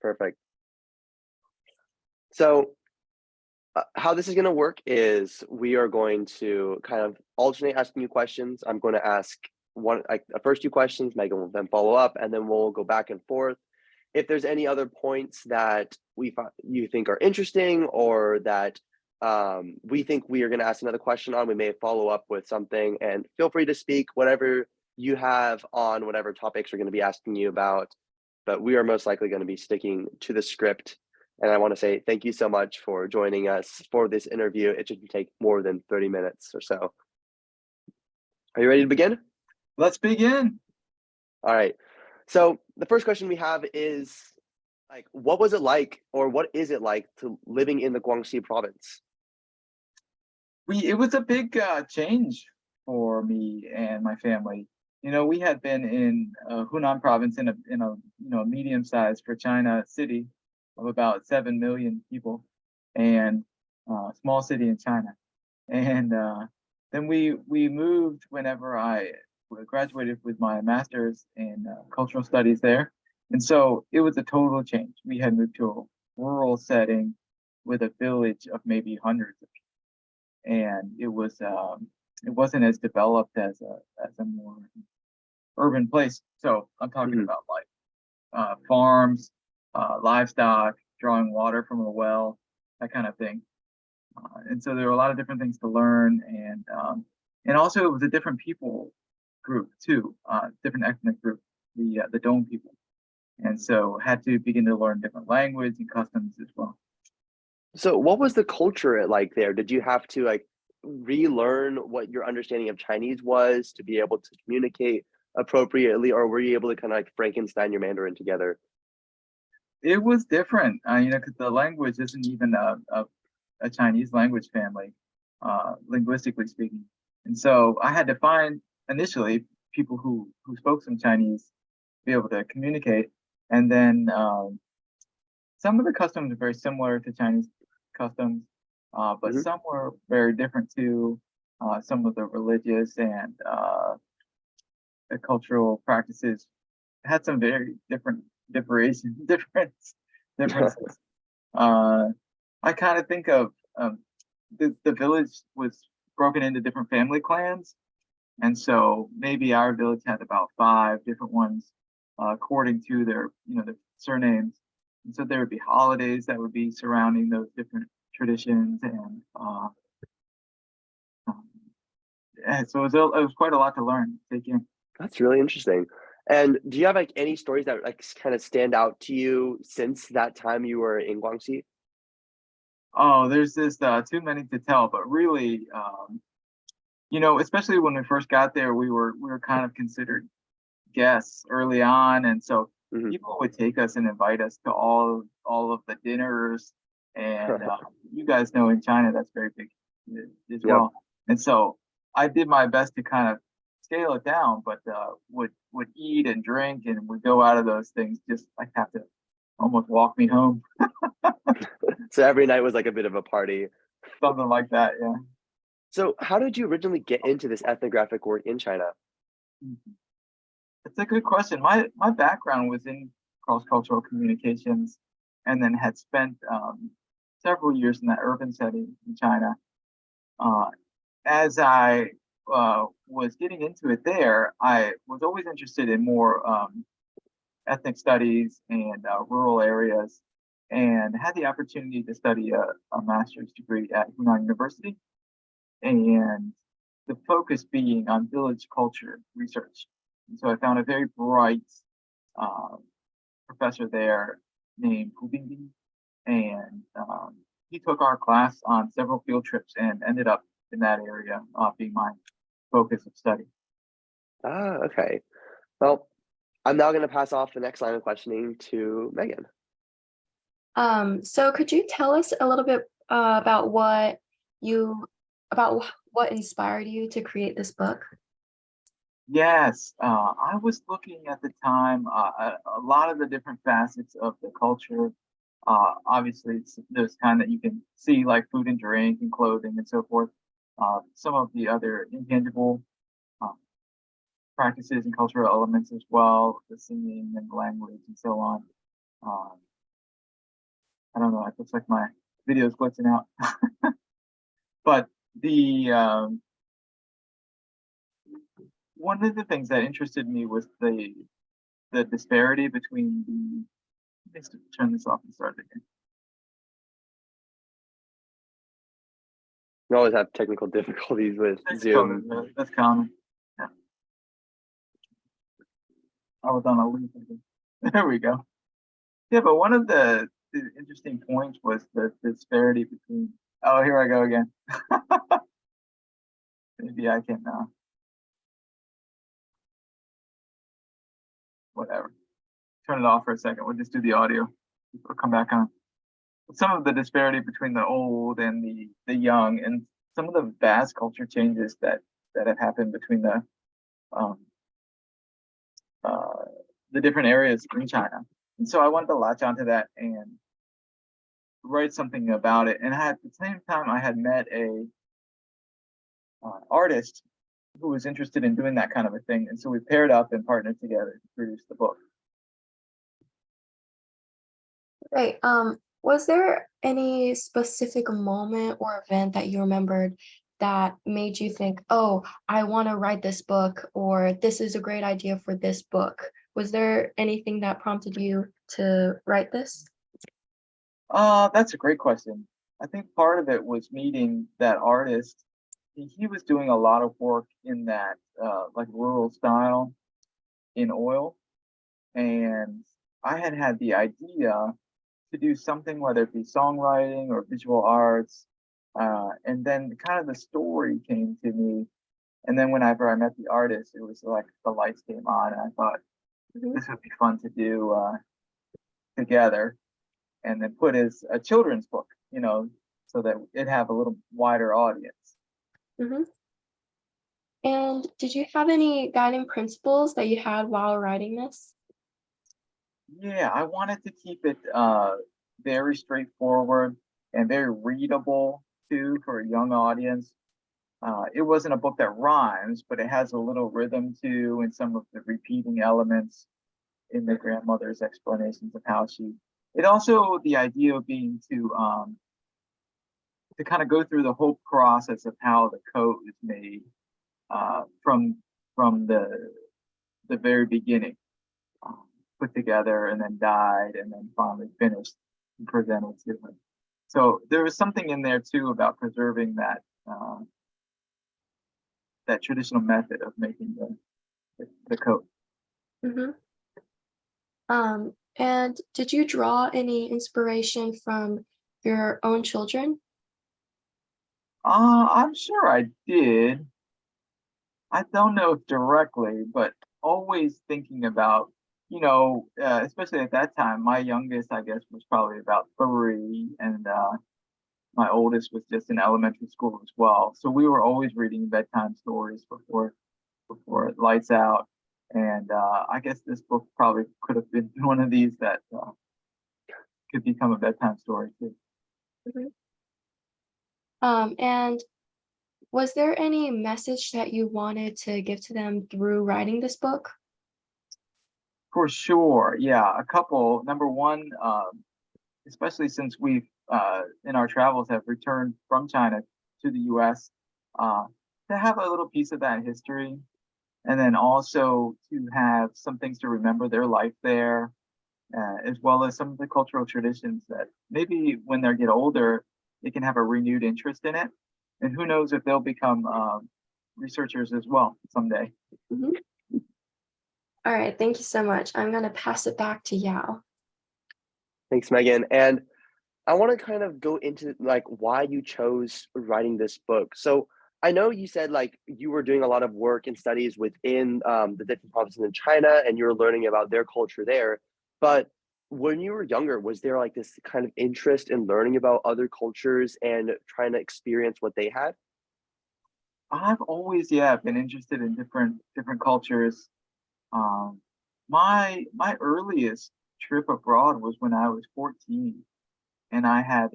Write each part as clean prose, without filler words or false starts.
Perfect. So, how this is going to work is we are going to kind of alternate asking you questions. I'm going to ask one, like the first two questions. Megan will then follow up, and then we'll go back and forth. If there's any other points that you think are interesting, or that we think we are going to ask another question on, we may follow up with something. And feel free to speak whatever you have on whatever topics we're going to be asking you about. But we are most likely going to be sticking to the script. And I want to say thank you so much for joining us for this interview. It shouldn't take more than 30 minutes or so. Are you ready to begin? Let's begin. All right. So the first question we have is, like, what was it like, or what is it like to living in the Guangxi province? It was a big change for me and my family. We had been in Hunan province in a medium size for China city of about 7 million people, and small city in China. And then we moved whenever I graduated with my master's in cultural studies there. And so it was a total change. We had moved to a rural setting with a village of maybe hundreds of people. And it wasn't as developed as a more urban place. So I'm talking about like farms, livestock, drawing water from a well, that kind of thing. And so there were a lot of different things to learn, and also it was a different people group too, different ethnic group, the Dong people, and so had to begin to learn different language and customs as well. So what was the culture like there? Did you have to like relearn what your understanding of Chinese was to be able to communicate appropriately, or were you able to kind of like Frankenstein your Mandarin together? It was different, because the language isn't even a Chinese language family, linguistically speaking. And so I had to find initially people who spoke some Chinese to be able to communicate. And then some of the customs are very similar to Chinese customs, but Hmm. some were very different too. Some of the religious and the cultural practices had some very differences. I kind of think of the village was broken into different family clans, and so maybe our village had about 5 different ones according to their surnames. And so there would be holidays that would be surrounding those different traditions, and so it was quite a lot to learn, to take in. That's really interesting. And do you have like any stories that like kind of stand out to you since that time you were in Guangxi? Oh, there's just too many to tell, but really, especially when we first got there, we were kind of considered guests early on, and so Hmm. people would take us and invite us to all of the dinners, and you guys know in China that's very big as Yep. well. And so I did my best to kind of scale it down, but would eat and drink, and would go out of those things just like have to almost walk me home, So every night was like a bit of a party. something like that. Yeah. So how did you originally get into this ethnographic work in China? Mhm. It's a good question. My background was in cross-cultural communications, and then had spent several years in that urban setting in China. Uh, as I was getting into it there, I was always interested in more ethnic studies and rural areas, and had the opportunity to study a master's degree at Hunan University, and the focus being on village culture research. And so I found a very bright uh, professor there named Hu Bingbing, and he took our class on several field trips and ended up in that area being my focus of study. Ah, okay. Well, I'm now going to pass off the next line of questioning to Megan. So could you tell us a little bit you what inspired you to create this book? Yes, I was looking at the time a lot of the different facets of the culture. Obviously, there's kind that you can see, like food and drink and clothing and so forth. Some of the other intangible uh, practices and cultural elements as well, the singing and the language and so on. Um, I don't know. It looks like my video is glitching out. But the one of the things that interested me was the disparity between the. Let's turn this off and start again. We always have technical difficulties with Zoom. That's common. Yeah. I was on a loop. There we go. Yeah, but one of the interesting points was the disparity between. Oh, here I go again. Maybe I can. Whatever. Turn it off for a second. We'll just do the audio. We'll come back on. Some of the disparity between the old and the young, and some of the vast culture changes that have happened between the different areas in China. And so I wanted to latch onto that and write something about it. And at the same time, I had met a artist who was interested in doing that kind of a thing. And so we paired up and partnered together to produce the book. Right. Was there any specific moment or event that you remembered that made you think, oh, I want to write this book, or this is a great idea for this book? Was there anything that prompted you to write this? That's a great question. I think part of it was meeting that artist. He was doing a lot of work in that like rural style in oil. And I had the idea to do something, whether it be songwriting or visual arts. And then kind of the story came to me. And then whenever I met the artist, it was like the lights came on, and I thought this would be fun to do together, and then put as a children's book, so that it'd have a little wider audience. Mm-hmm. And did you have any guiding principles that you had while writing this? Yeah, I wanted to keep it very straightforward and very readable too for a young audience. It wasn't a book that rhymes, but it has a little rhythm too, and some of the repeating elements in the grandmother's explanations of how she. It also the idea of being to kind of go through the whole process of how the coat is made from the very beginning, put together and then dyed and then finally finished and presented to her. So there was something in there too about preserving that that traditional method of making the coat. Mm-hmm. And did you draw any inspiration from your own children? I'm sure I did. I don't know if directly, but always thinking about, especially at that time, my youngest, I guess, was probably about 3, and my oldest was just in elementary school as well. So we were always reading bedtime stories before lights out. And I guess this book probably could have been one of these that could become a bedtime story too. Mm-hmm. And was there any message that you wanted to give to them through writing this book? For sure, yeah, a couple. Number one, especially since we've in our travels have returned from China to the U.S., to have a little piece of that history, and then also to have some things to remember their life there, as well as some of the cultural traditions that maybe when they get older, they can have a renewed interest in it. And who knows if they'll become researchers as well someday. Mm-hmm. All right, thank you so much. I'm going to pass it back to Yao. Thanks, Megan. And I want to kind of go into like why you chose writing this book. So I know you said like you were doing a lot of work and studies within the different provinces in China, and you were learning about their culture there. But when you were younger, was there like this kind of interest in learning about other cultures and trying to experience what they had? I've always, been interested in different cultures. My earliest trip abroad was when I was 14, and I had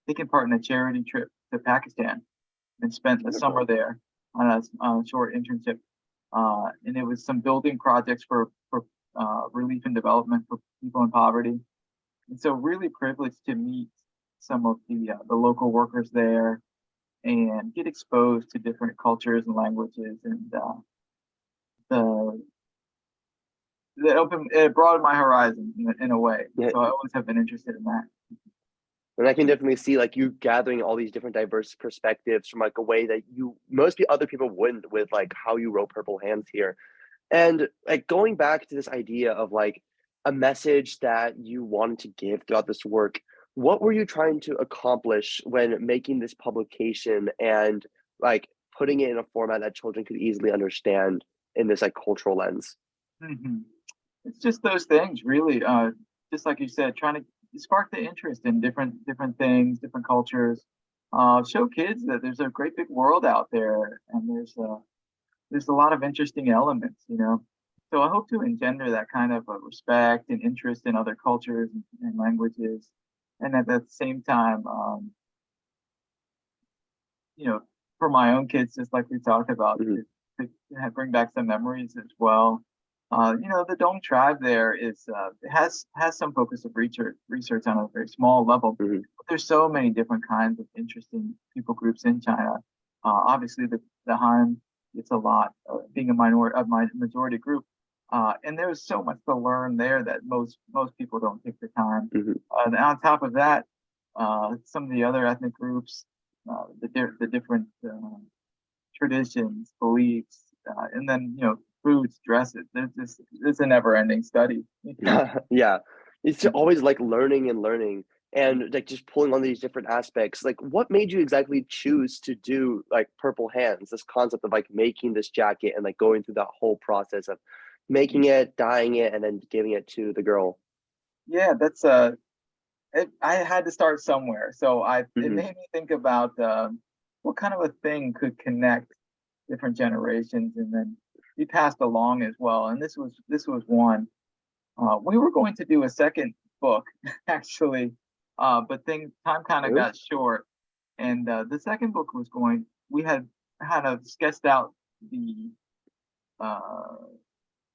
taken part in a charity trip to Pakistan and spent the summer there on a short internship. And it was some building projects for relief and development for people in poverty. And so really privileged to meet some of the local workers there and get exposed to different cultures and languages, and the it broadened my horizon in a way. Yeah. So I always have been interested in that. And I can definitely see like you gathering all these different diverse perspectives from like a way that other people wouldn't, with like how you wrote Purple Hands here. And like going back to this idea of like a message that you wanted to give throughout this work, what were you trying to accomplish when making this publication and like putting it in a format that children could easily understand in this like cultural lens? Hmm. It's just those things, really. Just like you said, trying to spark the interest in different things, different cultures. Show kids that there's a great big world out there, and there's a lot of interesting elements, you know. So I hope to engender that kind of respect and interest in other cultures and languages, and at the same time, you know, for my own kids, just like we talked about, Mhm. to bring back some memories as well. You know, the Dong tribe there has some focus of research on a very small level. Mhm. But there's so many different kinds of interesting people groups in China. Obviously, the Han gets a lot, being a majority group, and there's so much to learn there that most people don't take the time. Mhm. And on top of that, some of the other ethnic groups, the different traditions, beliefs, and then foods, dresses. It's a never-ending study. Yeah. It's always like learning and learning and like just pulling on these different aspects. Like what made you exactly choose to do like Purple Hands, this concept of like making this jacket and like going through that whole process of making it, dyeing it, and then giving it to the girl? Yeah, I had to start somewhere, so it Mhm. made me think about what kind of a thing could connect different generations and then be passed along as well. And this was one. We were going to do a second book actually, but time kind of Ooh. got short, and the second book was going. We had kind of sketched out the uh,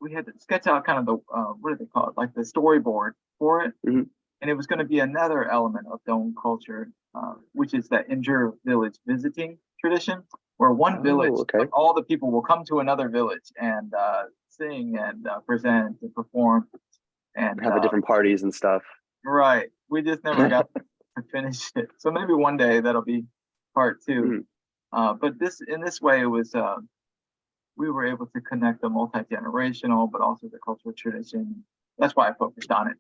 we had to sketch out kind of the what do they call it, like the storyboard for it, Mhm. and it was going to be another element of Dong culture, which is that inter-village visiting tradition, where one Oh, village, okay. like all the people will come to another village and sing and present and perform. And Have the different parties and stuff. right, we just never got to finish it. So maybe one day that'll be part two. Mhm. But in this way, it was we were able to connect the multi-generational, but also the cultural tradition. That's why I focused on it.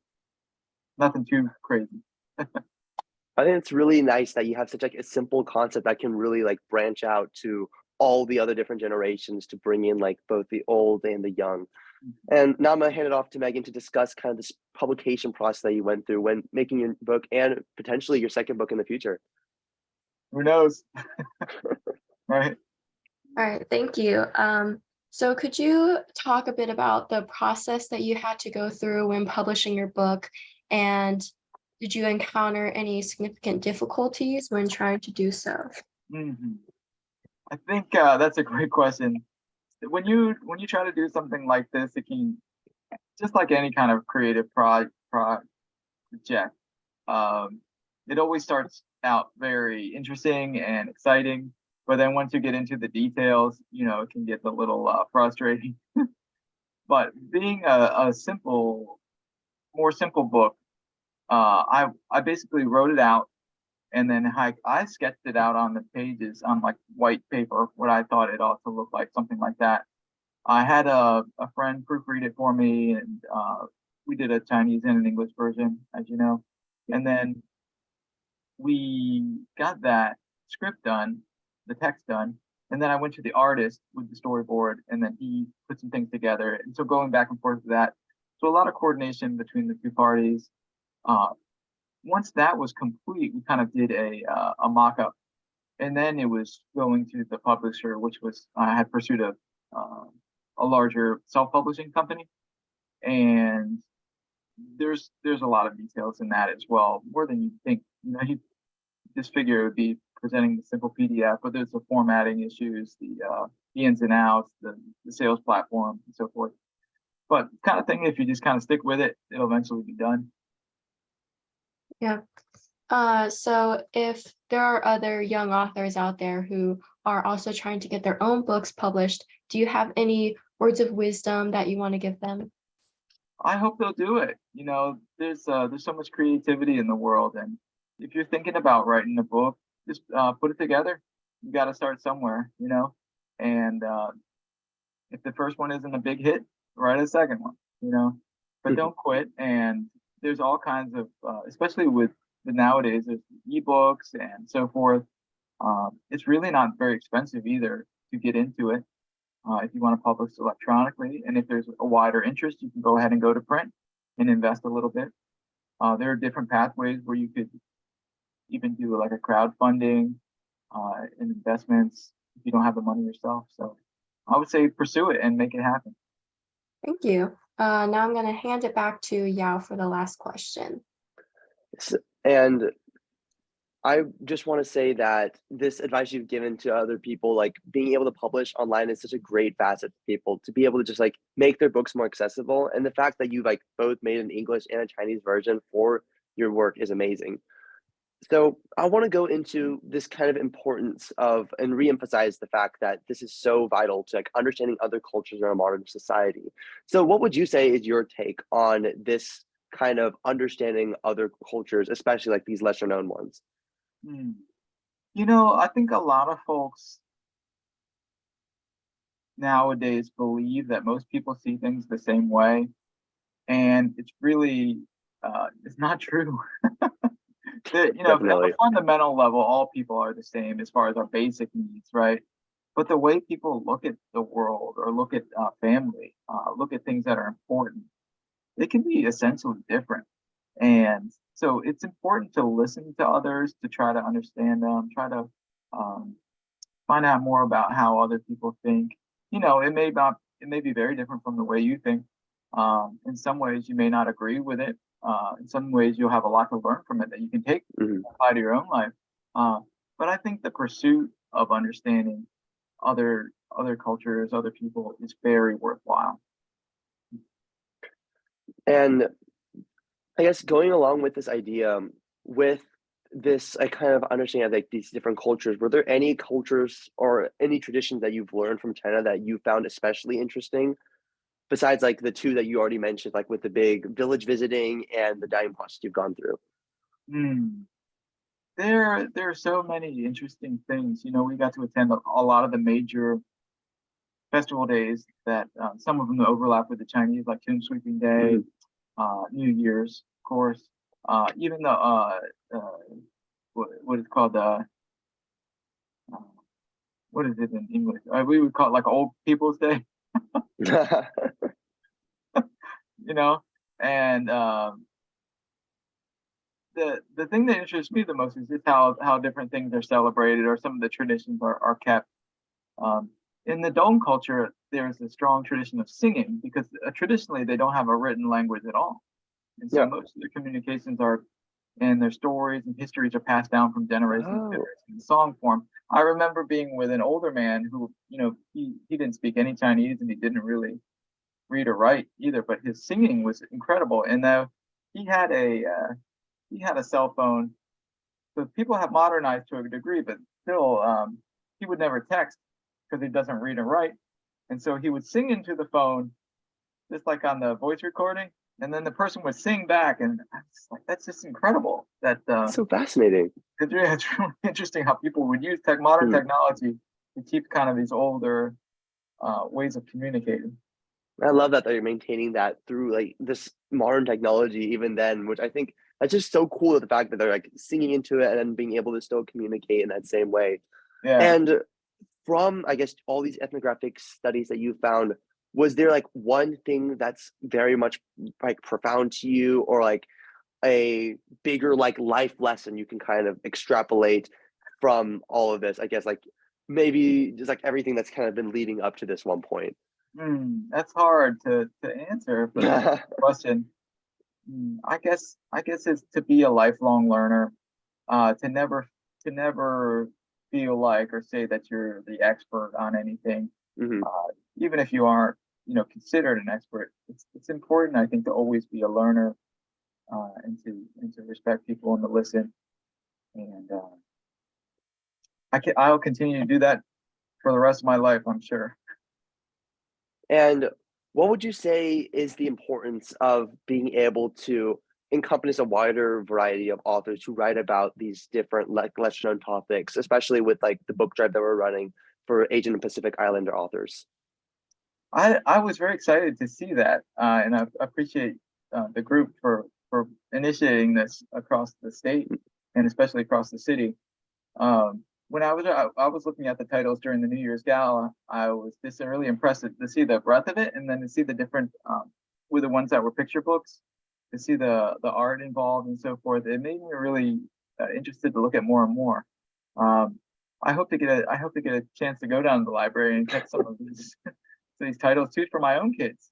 Nothing too crazy. I think it's really nice that you have such like a simple concept that can really like branch out to all the other different generations to bring in like both the old and the young. And now I'm gonna hand it off to Megan to discuss kind of this publication process that you went through when making your book and potentially your second book in the future. Who knows, right? All right, thank you. So could you talk a bit about the process that you had to go through when publishing your book? And did you encounter any significant difficulties when trying to do so? Hmm. I think that's a great question. When you try to do something like this, it can, just like any kind of creative project. Um, it always starts out very interesting and exciting, but then once you get into the details, it can get a little frustrating. But being a more simple book, I basically wrote it out, and then I sketched it out on the pages on like white paper, what I thought it ought to look like, something like that. I had a friend proofread it for me, and we did a Chinese and an English version, as you know. And then we got that script done, the text done, and then I went to the artist with the storyboard, and then he put some things together. And so going back and forth with that, so a lot of coordination between the two parties. Uh, Once that was complete, we kind of did a mock-up, and then it was going to the publisher, which was I had pursued a larger self-publishing company, and there's a lot of details in that as well, more than you think. You just figure it would be presenting the simple PDF, but there's the formatting issues, the ins and outs, the sales platform, and so forth. But kind of thing, if you just kind of stick with it, it'll eventually be done. Yeah. So if there are other young authors out there who are also trying to get their own books published, do you have any words of wisdom that you want to give them? I hope they'll do it. There's so much creativity in the world, and if you're thinking about writing a book, just put it together. You got to start somewhere, and if the first one isn't a big hit, write a second one. But don't quit. And there's all kinds of, especially with the nowadays, there's ebooks and so forth. It's really not very expensive either to get into it. If you want to publish electronically, and if there's a wider interest, you can go ahead and go to print and invest a little bit. There are different pathways where you could even do like a crowdfunding and investments if you don't have the money yourself. So I would say pursue it and make it happen. Thank you. Now I'm going to hand it back to Yao for the last question. And I just want to say that this advice you've given to other people, like being able to publish online is such a great facet for people to be able to just like make their books more accessible. And the fact that you've like both made an English and a Chinese version for your work is amazing. So I want to go into this kind of importance of and reemphasize the fact that this is so vital to like understanding other cultures in our modern society. So what would you say is your take on this kind of understanding other cultures, especially like these lesser known ones? Hmm. I think a lot of folks nowadays believe that most people see things the same way, and it's really it's not true. At Definitely. a fundamental level, all people are the same as far as our basic needs, right? But the way people look at the world or look at family, look at things that are important, they can be essentially different. And so it's important to listen to others, to try to understand them, try to um, find out more about how other people think. It may be very different from the way you think. In some ways, you may not agree with it. In some ways, you'll have a lot to learn from it that you can take Mhm. and apply to your own life. Uh, but I think the pursuit of understanding other cultures, other people is very worthwhile. And I guess going along with this idea, with this, I kind of understand like these different cultures. Were there any cultures or any traditions that you've learned from China that you found especially interesting, besides like the two that you already mentioned, like with the big village visiting and the dining process you've gone through? Hmm. There are so many interesting things. We got to attend a lot of the major festival days that some of them overlap with the Chinese, like Tomb Sweeping Day, Mhm. New Year's, of course. Even the what is called uh, what is it in English? We would call it like Old People's Day, you know. And the thing that interests me the most is just how different things are celebrated or some of the traditions are kept. Um, in the Dong culture, there's a strong tradition of singing because traditionally they don't have a written language at all. And so Yeah. most of their communications are and their stories and histories are passed down from generation to Oh, generation in song form. I remember being with an older man who, he didn't speak any Chinese and he didn't really read or write either, but his singing was incredible. And he had a he had a cell phone. So people have modernized to a degree, but still, he would never text because he doesn't read and write. And so he would sing into the phone, just like on the voice recording, and then the person would sing back, and I was like, that's just incredible. so fascinating. It's really interesting how people would use modern Hmm. technology to keep kind of these older ways of communicating. I love that you're maintaining that through like this modern technology, even then, which I think that's just so cool. The fact that they're like singing into it and then being able to still communicate in that same way. Yeah. And from, I guess, all these ethnographic studies that you found, was there like one thing that's very much like profound to you, or like a bigger like life lesson you can kind of extrapolate from all of this? I guess like maybe just like everything that's kind of been leading up to this one point. That's hard to answer, but that's a good question. I guess it's to be a lifelong learner, to never feel like or say that you're the expert on anything, Mhm. uh, even if you aren't, considered an expert. It's important, I think, to always be a learner and to respect people and to listen. And I'll continue to do that for the rest of my life, I'm sure. And what would you say is the importance of being able to encompass a wider variety of authors who write about these different, like, lesser known topics, especially with like the book drive that we're running for Asian and Pacific Islander authors? I was very excited to see that, and I appreciate the group for initiating this across the state and especially across the city. When I was looking at the titles during the New Year's Gala, I was just really impressed to see the breadth of it, and then to see the different with the ones that were picture books, to see the art involved and so forth. It made me really interested to look at more and more. I hope to get a chance to go down to the library and get some of these titles too for my own kids,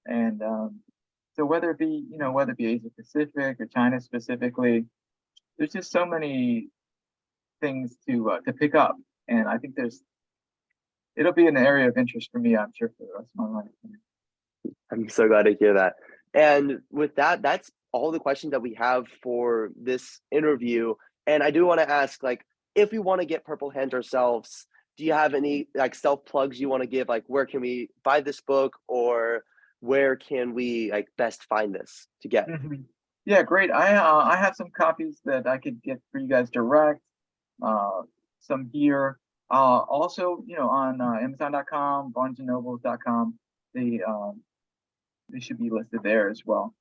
and so whether it be Asia Pacific or China specifically, there's just so many things to pick up, and I think it'll be an area of interest for me, I'm sure, for the rest of my life. I'm so glad to hear that. And with that, that's all the questions that we have for this interview. And I do want to ask, like, if we want to get Purple Hands ourselves, do you have any like self plugs you want to give? Like, where can we buy this book, or where can we like best find this to get? Yeah, great. I have some copies that I could get for you guys direct. Some here. Also, on Amazon.com, BarnesandNobles.com, they should be listed there as well.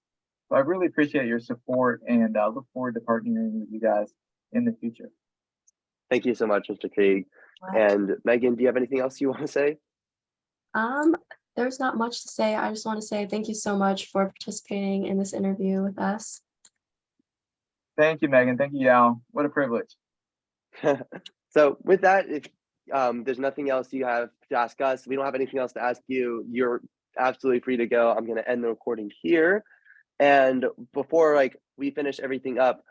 So I really appreciate your support, and look forward to partnering with you guys in the future. Thank you so much, Mr. Krieg. And Megan, do you have anything else you want to say? There's not much to say. I just want to say thank you so much for participating in this interview with us. Thank you, Megan. Thank you, Yao. What a privilege. So with that, if there's nothing else you have to ask us, we don't have anything else to ask you, you're absolutely free to go. I'm going to end the recording here. And before we finish everything up,